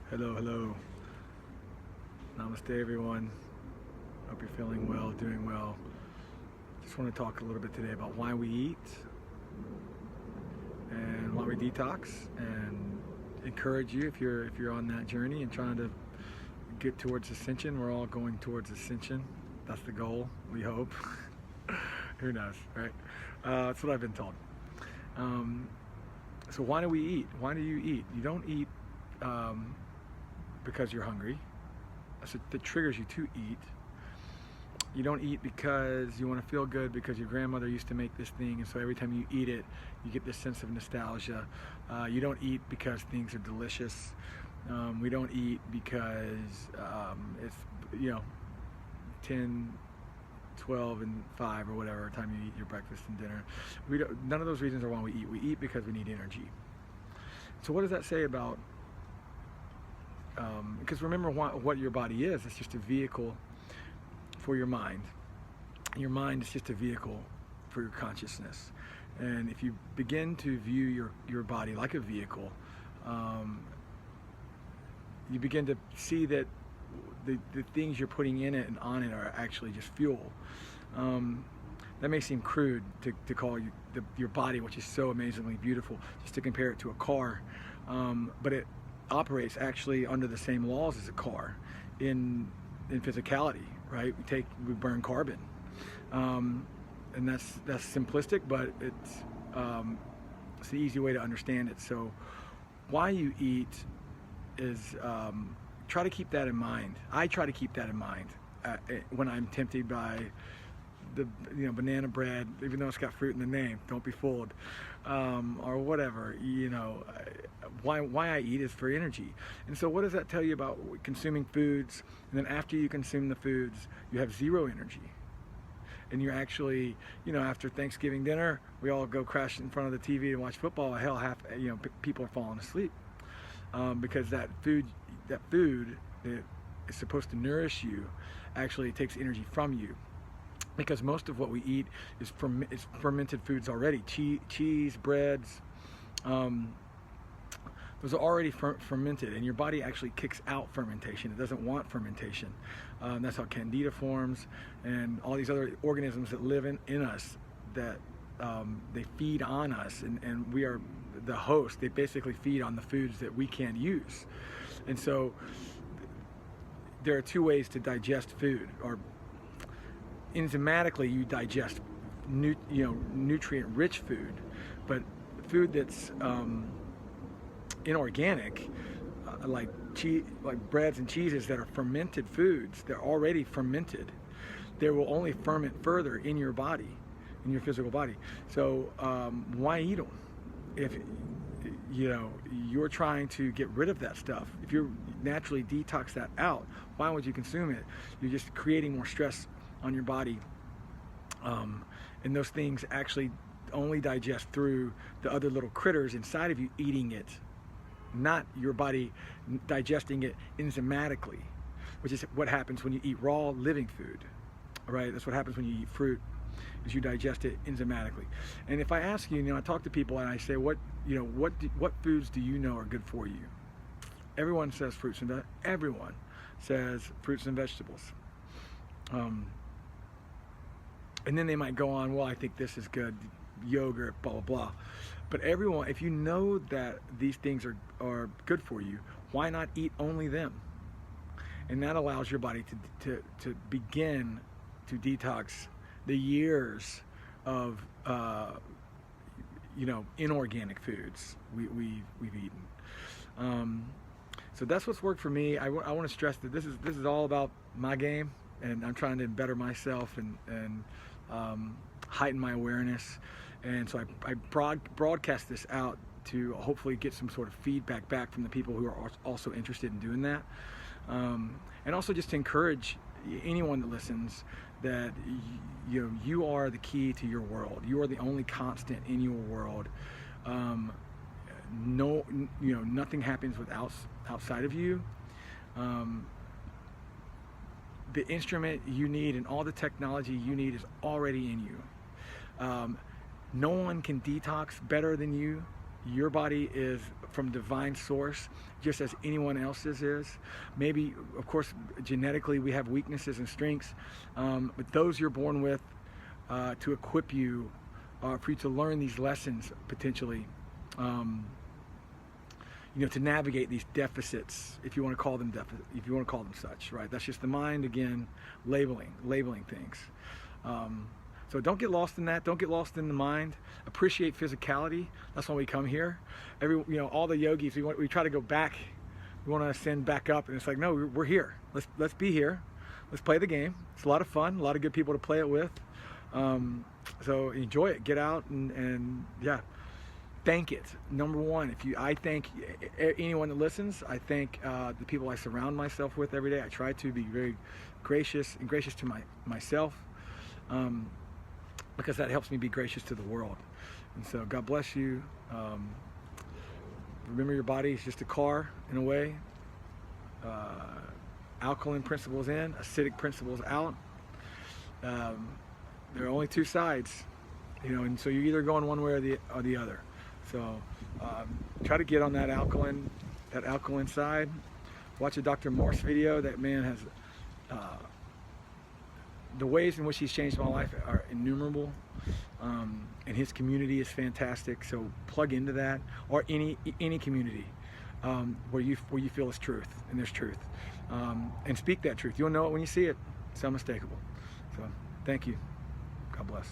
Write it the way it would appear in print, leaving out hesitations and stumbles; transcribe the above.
Hello, hello. Namaste, everyone. Hope you're feeling well, doing well. Just want to talk a little bit today about why we eat and why we detox, and encourage you if you're on that journey and trying to get towards ascension. We're all going towards ascension. That's the goal, we hope. Who knows, right? That's what I've been told. So why do we eat? Why do you eat? You don't eat because you're hungry. So that triggers you to eat. You don't eat because you want to feel good because your grandmother used to make this thing, and so every time you eat it, you get this sense of nostalgia. You don't eat because things are delicious. We don't eat because it's 10, 12, and 5 or whatever time you eat your breakfast and dinner. None of those reasons are why we eat. We eat because we need energy. So what does that say about? Because remember what your body is. It's just a vehicle for your mind. Your mind is just a vehicle for your consciousness. And if you begin to view your body like a vehicle, you begin to see that the things you're putting in it and on it are actually just fuel. That may seem crude to call your body, which is so amazingly beautiful, just to compare it to a car, but it operates actually under the same laws as a car in physicality, right? We burn carbon, and that's simplistic, but it's the easy way to understand it. So why you eat is try to keep that in mind. I try to keep that in mind when I'm tempted by the banana bread, even though it's got fruit in the name. Don't be fooled, or whatever. Why I eat is for energy. And so what does that tell you about consuming foods? And then after you consume the foods, you have zero energy. And you're actually, after Thanksgiving dinner, we all go crash in front of the TV and watch football. Hell, people are falling asleep because that food that is supposed to nourish you actually takes energy from you. Because most of what we eat is fermented foods already. Cheese, breads, those are already fermented, and your body actually kicks out fermentation. It doesn't want fermentation. That's how candida forms, and all these other organisms that live in us, that they feed on us, and we are the host. They basically feed on the foods that we can't use. And so there are two ways to digest food, or enzymatically you digest nutrient-rich food, but food that's inorganic, like breads and cheeses that are fermented foods, they're already fermented. They will only ferment further in your body, in your physical body. So why eat them? If you're trying to get rid of that stuff, if you naturally detox that out, why would you consume it? You're just creating more stress on your body, and those things actually only digest through the other little critters inside of you eating it, not your body digesting it enzymatically, which is what happens when you eat raw living food. All right, that's what happens when you eat fruit, is you digest it enzymatically. And if I ask you, I talk to people and I say, what foods do you know are good for you? Everyone says fruits and everyone says fruits and vegetables. And then they might go on, well, I think this is good, yogurt, blah, blah, blah. But everyone, if you know that these things are good for you, why not eat only them? And that allows your body to begin to detox the years of inorganic foods we've eaten. So that's what's worked for me. I want to stress that this is all about my game, and I'm trying to better myself and heighten my awareness. And so I broadcast this out to hopefully get some sort of feedback back from the people who are also interested in doing that, and also just to encourage anyone that listens that you are the key to your world. You are the only constant in your world. Nothing happens outside of you. The instrument you need and all the technology you need is already in you. No one can detox better than you. your body is from divine source, just as anyone else's is. Maybe, of course, genetically we have weaknesses and strengths, but those you're born with to equip you, for you to learn these lessons potentially, to navigate these deficits, if you want to call them if you want to call them such, right? That's just the mind again, labeling things. So don't get lost in that. Don't get lost in the mind. Appreciate physicality. That's why we come here. All the yogis, we try to go back. We want to ascend back up, and it's like, no, we're here. Let's be here. Let's play the game. It's a lot of fun. A lot of good people to play it with. So enjoy it. Get out and yeah. Thank it. Number one, I thank anyone that listens. I thank the people I surround myself with every day. I try to be very gracious to myself. Because that helps me be gracious to the world. And so God bless you. Remember, your body is just a car in a way. Alkaline principles in, acidic principles out. There are only two sides, and so you're either going one way or the other. So try to get on that alkaline side. Watch a Dr. Morse video. That man has the ways in which he's changed my life are innumerable, and his community is fantastic. So plug into that, or any community where you feel it's truth, and there's truth, and speak that truth. You'll know it when you see it. It's unmistakable. So thank you. God bless.